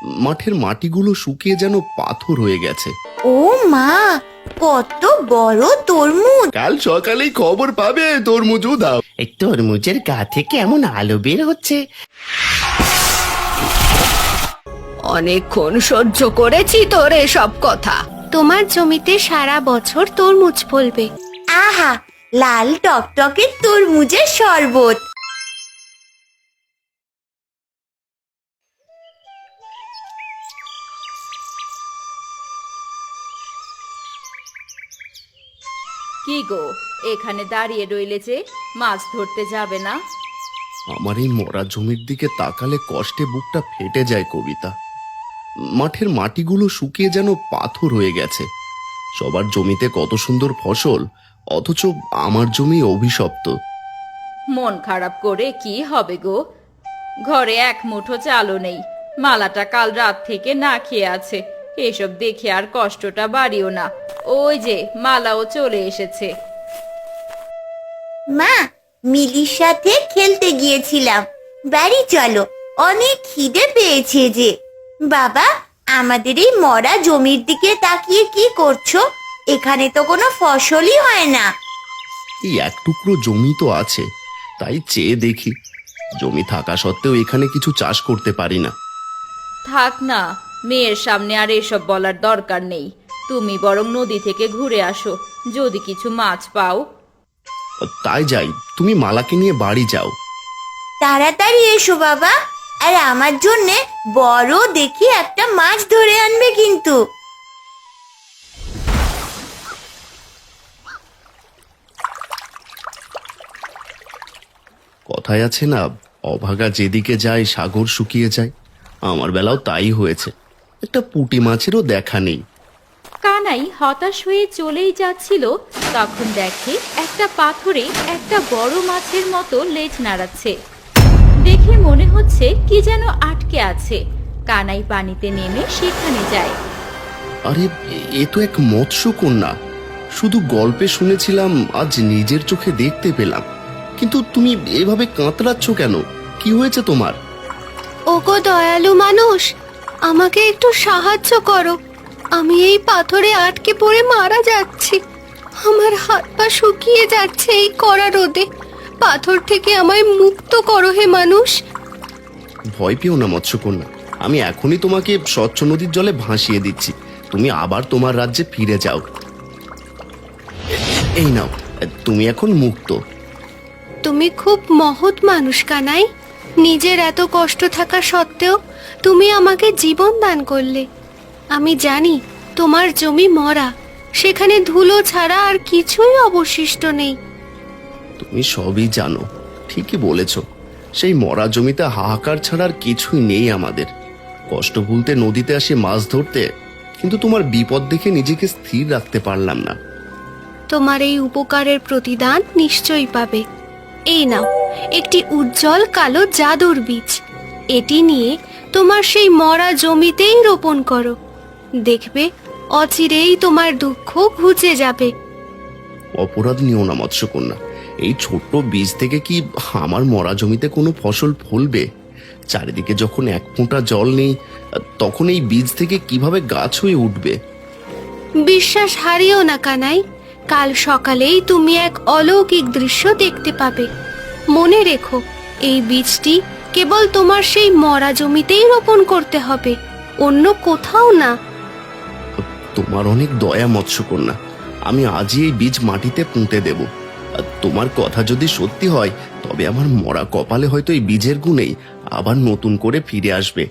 মাঠের মাটিগুলো শুকিয়ে যেন পাথর হয়ে গেছে। ও মা, কত বড় তরমুজ! কাল সকালেই খবর পাবে তরমুজ উধাও। এই তরমুজের গা থেকে এমন আলো বের হচ্ছে। অনেকক্ষণ সহ্য করেছি তোর এসব কথা। তোমার জমিতে সারা বছর তরমুজ ফলবে। আহা, লাল টকটকে তরমুজের শরবত। কি গো, এখানে দাঁড়িয়ে রইলে যে, মাছ ধরতে যাবে না? আমার এই মরা জমির দিকে তাকালে কষ্টে বুকটা ফেটে যায় কবিতা। মাঠের মাটিগুলো শুকিয়ে যেন পাথর হয়ে গেছে। সবার জমিতে কত সুন্দর ফসল, অথচ আমার জমি অভিশপ্ত। মন খারাপ করে কি হবে গো? ঘরে এক মুঠো চালও নেই, মালাটা কাল রাত থেকে না খেয়ে আছে। এসব দেখে আর কষ্টটা বাড়িও না। ওই যে মালাও চলে এসেছে। মা, মিলির সাথে খেলতে গিয়েছিলাম, বাড়ি চলো, অনেক খিদে পেয়েছে যে। বাবা, আমাদের এই মরা জমির দিকে তাকিয়ে কি করছো? এখানে তো কোনো ফসলই হয় না। এই এক টুকরো জমি তো আছে, তাই চেয়ে দেখি। জমি থাকা সত্ত্বেও এখানে কিছু চাষ করতে পারি না। থাক না, মেয়ের সামনে আর এসব বলার দরকার নেই। তুমি বরং নদী থেকে ঘুরে আসো, যদি কিছু মাছ পাও। তাই যাই, তুমি মালাকে নিয়ে বাড়ি যাও। তাড়াতাড়ি এসো বাবা, আর আমার জন্যে বড় দেখি একটা মাছ ধরে আনবে কিন্তু। কথায় আছে না, অভাগা যেদিকে যায় সাগর শুকিয়ে যায়। আমার বেলাও তাই হয়েছে, একটা পুঁটি মাছেরও দেখা নেই। কানাই হতাশ হয়ে চলেই যাচ্ছিল, তখন দেখে একটা পাথরে একটা বড় মাছের মতো লেজ নাড়াচ্ছে। দেখে মনে হচ্ছে কি যেন আটকে আছে। কানাই পানিতে নেমে সেখানে যায়। আরে, এ তো এক মৎস্যকন্যা। শুধু গল্পে শুনেছিলাম, আজ নিজের চোখে দেখতে পেলাম। কিন্তু তুমি এভাবে কাতরাচ্ছ কেন? কি হয়েছে তোমার? ওগো দয়ালু মানুষ, আমাকে একটু সাহায্য করো। আমি এই পাথরে আটকে পড়ে মারা যাচ্ছি। আমার হাত পা শুকিয়ে যাচ্ছে এই কড়া রোদে। পাথর থেকে আমায় মুক্ত করো হে মানুষ। ভয় পেও না মৎস্যকন্যা, আমি এখনই তোমাকে স্বচ্ছ নদীর জলে ভাসিয়ে দিচ্ছি। তুমি আবার তোমার রাজ্যে ফিরে যাও। এই নাও, তুমি এখন মুক্ত। তুমি খুব মহৎ মানুষ কানাই। নিজের এত কষ্ট থাকা সত্ত্বেও তুমি আমাকে জীবন দান করলে। আমি জানি তোমার জমি মরা, সেখানে ধুলো ছাড়া আর কিছুই অবশিষ্ট নেই। তুমি সবই জানো, ঠিকই বলেছ। সেই মরা জমিতে হাহাকার ছাড়া আর কিছুই নেই আমাদের। কষ্ট ভুলতে নদীতে আসি মাছ ধরতে, কিন্তু তোমার বিপদ দেখে নিজেকে স্থির রাখতে পারলাম না। তোমার এই উপকারের প্রতিদান নিশ্চয়ই পাবে। এই নাও একটি উজ্জ্বল কালো জাদুর বীজ। এটি নিয়ে তোমার সেই মরা জমিতেই রোপণ করো। দেখবে অচিরেই তোমার দুঃখ ঘুচে যাবে। অপরাধ নিও না মৎস্যকন্যা, এই ছোট্ট বীজ থেকে কি আমার মরা জমিতে কোনো ফসল ফলবে? চারিদিকে যখন এক ফোঁটা জল নেই, তখন এই বীজ থেকে কিভাবে গাছ হয়ে উঠবে? বিশ্বাস হারিও না কানাই, কাল সকালেই তুমি এক অলৌকিক দৃশ্য দেখতে পাবে। মনে রেখো, এই বীজটি কেবল তোমার সেই মরা জমিতেই রোপণ করতে হবে, অন্য কোথাও না। তোমার অনেক দয়া মৎস্যকন্যা, আমি আজই এই বীজ মাটিতে পুঁতে দেব। আর তোমার কথা যদি সত্যি হয়, তবে আমার মরা কপালে হয়তো এই বীজের গুণেই আবার নতুন করে ফিরে আসবে।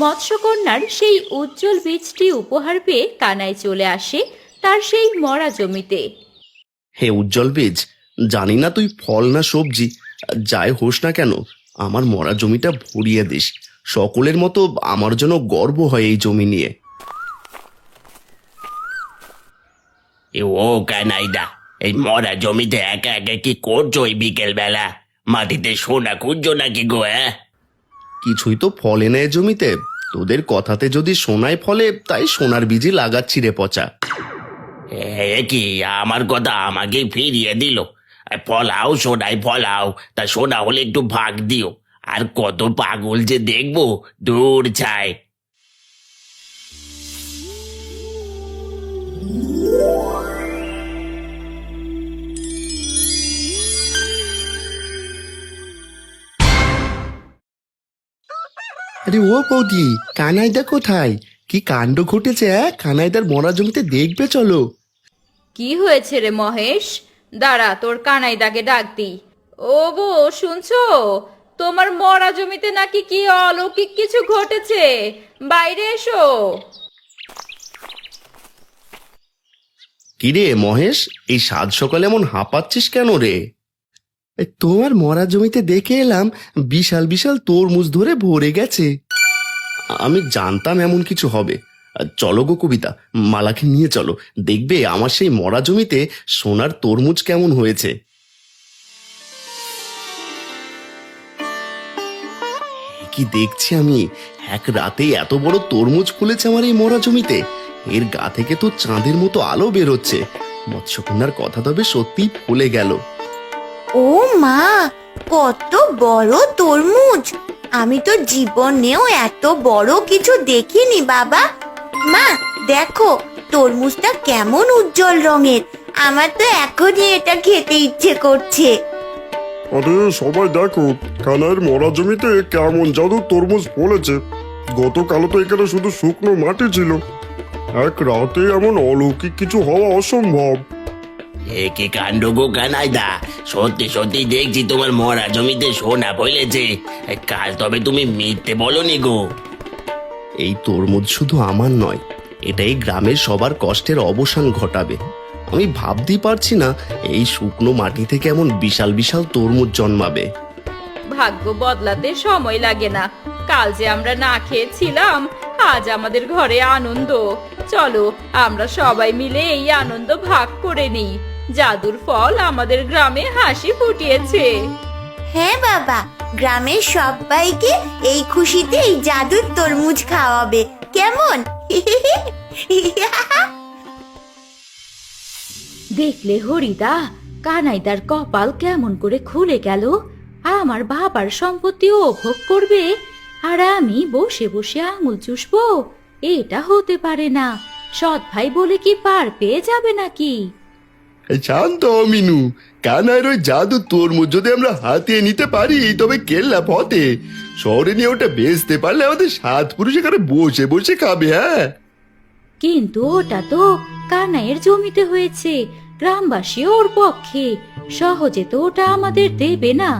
মৎস্যকন্যার সেই উজ্জ্বল বীজটি উপহার পেয়ে কানাই চলে আসে তার সেই মরা জমিতে। হে উজ্জ্বল বীজ, জানি না তুই ফল না সবজি, যাই হোস না কেন, আমার মরা জমিটা ভরিয়ে দিস। সকলের মতো আমার জন্য গর্ব হয় এই জমি নিয়ে। ও কানাইদা, এই মরা জমিতে একা একা কি করছো এই বিকেল বেলা? মাটিতে সোনা খুঁজছো নাকি গো? কিছুই তো ফলে না এ জমিতে। তোদের কথাতে যদি সোনায় ফলে, তাই সোনার বীজই লাগাচ্ছি রে পচা। কি আমার কথা আমাকে ফিরিয়ে দিল? ফলাও সোনায় ফলাও, তা সোনা হলে একটু ভাগ দিও। আর কত পাগল যে দেখবো, দূর চাই। আরে ও বৌদি, কানাইদা কোথায়? কি কাণ্ড ঘটেছে? কানাইদার মরা জমিতে দেখবে চলো। কি হয়েছে রে মহেশ? দাঁড়া, তোর কানাইদাকে ডাক দি। ও গো, শুনছো? তোমার মরা জমিতে নাকি কি অলৌকিক কিছু ঘটেছে, বাইরে এসো। কিরে মহেশ, এই সাত সকালে এমন হাঁপাচ্ছিস কেন রে? তোমার মরা জমিতে দেখে এলাম বিশাল বিশাল তরমুজ ধরে ভরে গেছে। আমি জানতাম এমন কিছু হবে। চলো গো কবিতা, মালাকে নিয়ে চলো, দেখবে আমার সেই মরা জমিতে সোনার তরমুজ কেমন হয়েছে। কি দেখছি আমি, এক রাতেই এত বড় তরমুজ ফুলেছে আমার এই মরা জমিতে। এর গা থেকে তো চাঁদের মতো আলো বেরোচ্ছে। মৎস্যকন্যার কথা তবে সত্যিই ফলে গেল। ও মা, কত বড় তরমুজ! আমি তো জীবনেও এত বড় কিছু দেখিনি বাবা। মা দেখো, তরমুজটা কেমন উজ্জ্বল রঙের। আমার তো এখনই এটা খেতে ইচ্ছে করছে। আরে সবাই দেখো, কানাইয়ের মরা জমিতে কেমন জাদু তরমুজ ফলেছে। গতকালও তো এখানে শুধু শুকনো মাটি ছিল, এক রাতে এমন অলৌকিক কিছু হওয়া অসম্ভব। এ কি কাণ্ড গো কানাইদা, সত্যি সত্যি দেখছি তোমার মরা জমিতে সোনা ফলেছে। কাল তবে তুমি মিথ্যে বলনি গো। এই তরমুজ শুধু আমার নয়, এটাই গ্রামের সবার কষ্টের অবসান ঘটাবে। আমি ভাবতেই পারছি না এই শুকনো মাটি থেকে এমন বিশাল বিশাল তরমুজ জন্মাবে। ভাগ্য বদলাতে সময় লাগে না। কাল যে আমরা না খেয়েছিলাম, আজ আমাদের ঘরে আনন্দ। চলো আমরা সবাই মিলে এই আনন্দ ভাগ করে নিই। জাদুর ফল আমাদের গ্রামে হাসি ফুটিয়েছে। হ্যাঁ বাবা, গ্রামের সবাইকে এই খুশিতে এই জাদুর তরমুজ খাওয়াবে, কেমন? দেখলে হরিদা, কানাইদার কপাল কেমন করে খুলে গেল। আমার বাবার সম্পত্তি ও ভোগ করবে, আর আমি বসে বসে আঙুল চুষবো? এটা হতে পারে না। সৎ ভাই বলে কি পার পেয়ে যাবে নাকি? শান্ত মিনু, কানাইয়ের ওই জাদু তরমুজ যদি আমরা হাতিয়ে নিতে পারি তবে কেল্লা পথে শহরে নিয়ে ওটা বেচতে পারলে আমাদের 7 পুরুষ এখানে বসে বসে খাবে। হ্যাঁ, কিন্তু ওটা তো কানাইয়ের জমিতে হয়েছে, গ্রামবাসী ওর পক্ষে। সহজে তো ওটা আমাদের দেবে না।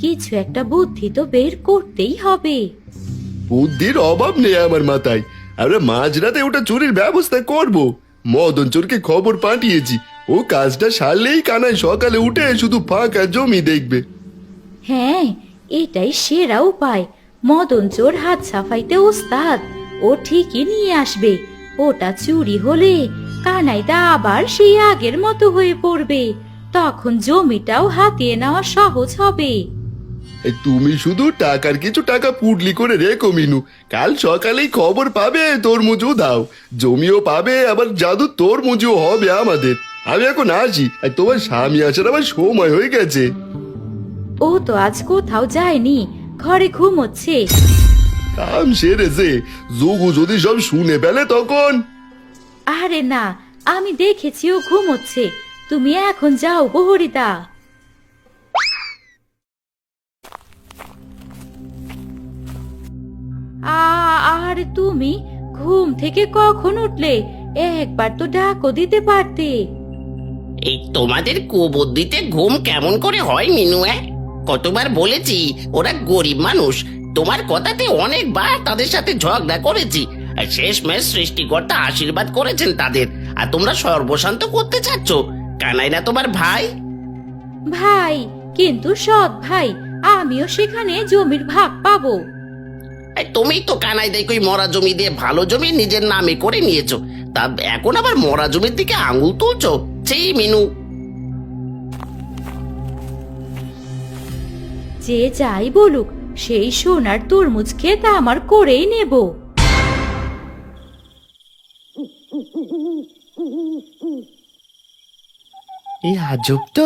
কিছু একটা বুদ্ধি তো বের করতেই হবে। বুদ্ধির অভাব নেই আমার মাথায়। আমরা মাঝরাতে ওটা চুরির ব্যবস্থা করব। মদন চোরকে খবর পাঠিয়েছি, ও কাজটা সারলেই কানাই সকালে উঠে শুধু ফাঁকা জমি দেখবে। হ্যাঁ, এটাই সেরা উপায়। মদন চোর হাত সাফাইতে ওস্তাদ, ও ঠিকই নিয়ে আসবে। ওটা চুরি হলে কানাইদা আবার সেই আগের মতো হয়ে পড়বে। তখন জমিটাও হাতিয়ে নেওয়া সহজ হবে। তুমি শুধু টাকার কিছু টাকা পুডলি করে রেখো মিনু, কাল সকালেই খবর পাবে তরমুজও দাও, জমিও পাবে, আবার জাদু তরমুজও হবে আমাদের। আমি এখন আসি, আর তোমার স্বামী আসার আবার সময় হয়ে গেছে। ও তো আজ কোথাও যায়নি, ঘরে ঘুমোচ্ছে। কাম সেরেছে, যোগু যদি সব শুনে ফেলে তখন। আরে না, আমি দেখেছি ও ঘুমোচ্ছে। তুমি এখন যাও গো হরিদা। আরে তুমি ঘুম থেকে কখন উঠলে? একবার তো ডাকও দিতে পারতে। এই তোমাদের কুবুদ্ধিতে ঘুম কেমন করে হয় মিনু? কতবার বলেছি ওরা গরিব মানুষ। তোমার কথাতে অনেকবার তাদের সাথে ঝগড়া করেছি, আর শেষমেশ সৃষ্টিকর্তা আশীর্বাদ করেছেন তাদের, আর তোমরা সর্বশান্ত করতে চাচ্ছ। কানাই না তোমার ভাই? ভাই, কিন্তু সৎ ভাই। আমিও সেখানে জমির ভাগ পাবো। তুমি তো কানাই দেখো মরা জমি দিয়ে ভালো জমি নিজের নামে করে নিয়েছো, তা এখন আবার মরা জমির দিকে আঙুল তুলছো। সেই মিনু, যে যাই বলুক, সেই সোনার তরমুজ খেতে আমার করেই নেব। এই আজব তো,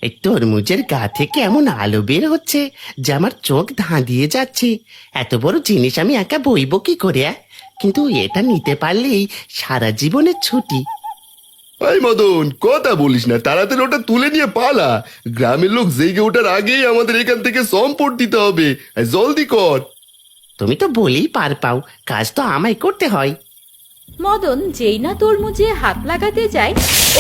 এই তরমুজের গা থেকে এমন আলো বের হচ্ছে যে আমার চোখ ধাঁধিয়ে যাচ্ছে। এত বড় জিনিস আমি একা বইব কি করে? কিন্তু এটা নিতে পারলেই সারা জীবনের ছুটি। ভাই মদন, কথা বলিস না, তাড়াতাড়ি ওটা তুলে নিয়ে পালা। গ্রামের লোক জেগে ওঠার আগেই আমাদের এখান থেকে সম্পদ দিতে হবে। জলদি কর। তুমি তো বলেই পার পাও, কাজ তো আমায় করতে হয়। মদন যেই না তরমুজে হাত লাগাতে যায়,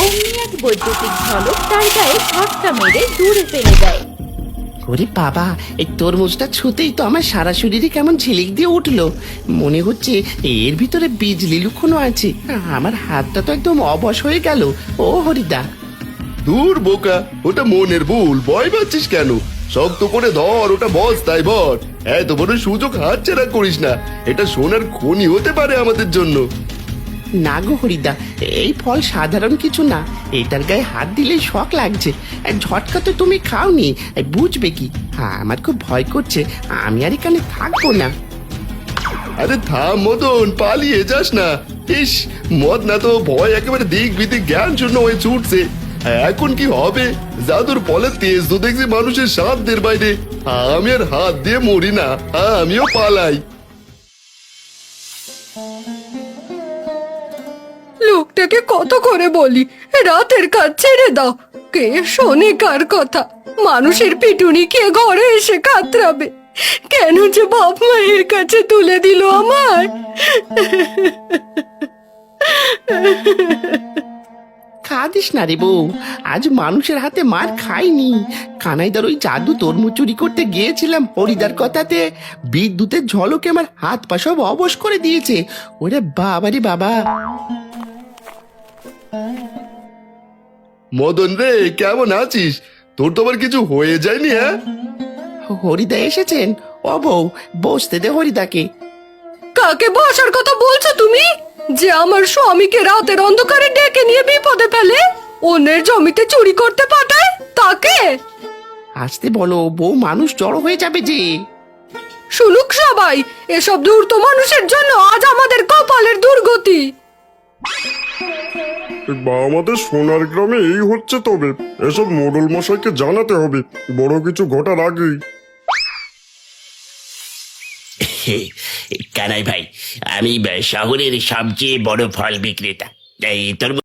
অমনি এক বৈদ্যুতিক ঝলক তার গায়ে ঝটকা মেরে দূরে ফেলে দেয়। ওরে বাবা, এই তরমুজটা ছুতেই তো আমার সারা শরীরে কেমন ঝিলিক দিয়ে উঠলো। মনে হচ্ছে এর ভিতরে বিজলি লুকোনো আছে। আমার হাতটা তো একদম অবশ হয়ে গেল। ও হরিদা! দূর বোকা, ওটা মনের ভুল, ভয় পাচ্ছিস কেন? শক্ত করে ধর, ওটা বস্তায় ভর। এত বড় সুযোগ হাতছাড়া করিস না, এটা সোনার খনি হতে পারে আমাদের জন্য। না গো হরিদা, এই ফল সাধারণ কিছু না। এটার গায়ে হাত দিলেই শখ লাগছে। ঝটকা তো তুমি খাওনি, বুঝবে কি? আমার খুব ভয় করছে, আমি আর এখানে থাকবো না। আরে থাম মদন, পালিয়ে যাস না। ইস, মদ না তো ভয় একেবারে দিক বিদিক জ্ঞান শূন্য হয়ে ছুটছে। এখন কি হবে? জাদুর ফলে তেজ তো দেখছি মানুষের সাধ্যের বাইরে। আমি আর হাত দিয়ে মরি না, আমিও পালাই। লোকটাকে কত করে বলি রাতের কাজ ছেড়ে দাও, কে শোনে কার কথা? মানুষের পিটুনি কে ঘরে এসে কাতরাবে? কেন যে বাপ মায়ের কাছে তুলে দিল আমার? কাঁদিস না রে বউ, আজ মানুষের হাতে মার খাইনি। কানাইদার ওই জাদু তরমুজ চুরি করতে গিয়েছিলাম, হরিদার কথাতে বিদ্যুতের ঝলকে আমার হাত পা সব অবশ করে দিয়েছে। ওরে বাবা রে বাবা! মদন রে, কেমন আছিস? তোর তো আবার কিছু হয়ে যায়নি? হ্যাঁ, হরিদা এসেছেন। ও বউ, বসতে দে হরিদাকে। কাকে বসার কথা বলছো তুমি? যে আমার স্বামীকে রাতের অন্ধকারে ডেকে নিয়ে বিপদে ফেলে, অন্যের জমিতে চুরি করতে পাঠায়, তাকে? আসতে বলো, বউ মানুষ জড়ো হয়ে যাবে যে। শুনুক সবাই, এসব ধূর্ত মানুষের জন্য আজ আমাদের কপালের দুর্গতি। বা আমাদের সোনার গ্রামে এই হচ্ছে, তবে এসব মোড়ল মশাইকে জানাতে হবে বড় কিছু ঘটার আগেই। কানাই ভাই, আমি শহরের সবচেয়ে বড় ফল বিক্রেতা। এই তোর